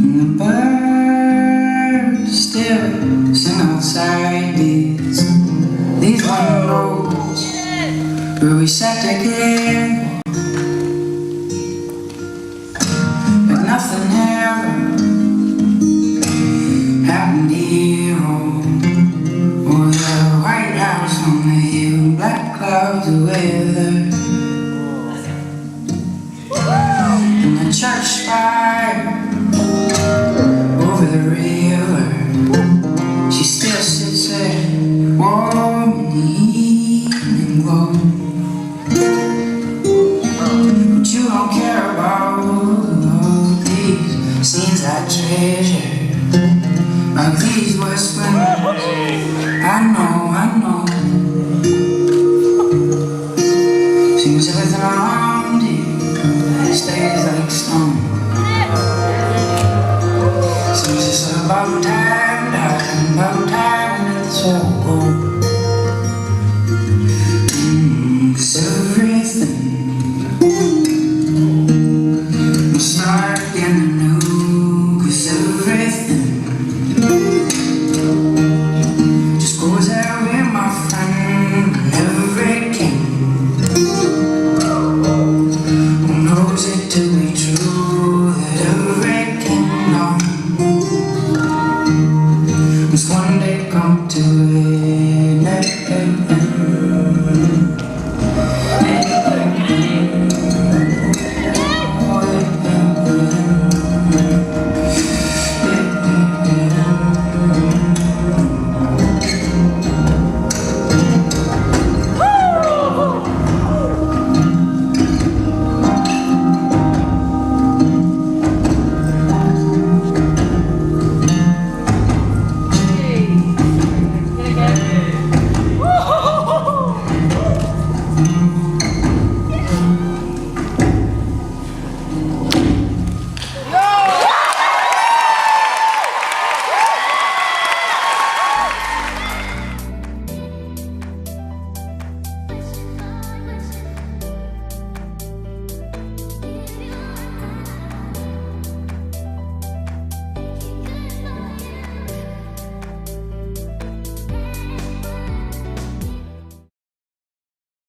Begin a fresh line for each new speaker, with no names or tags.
And the birds still sing outside these long roads where we sat together. But nothing ever happened here, or the White House on the hill, black clouds of weather, and the church spire over the river. She still sits there, warm in the evening glow. But you don't care about these scenes I treasure, like these West windows. I know. Seems everything around you stays like stone. Seems it's about time, darling, about time, and it's all.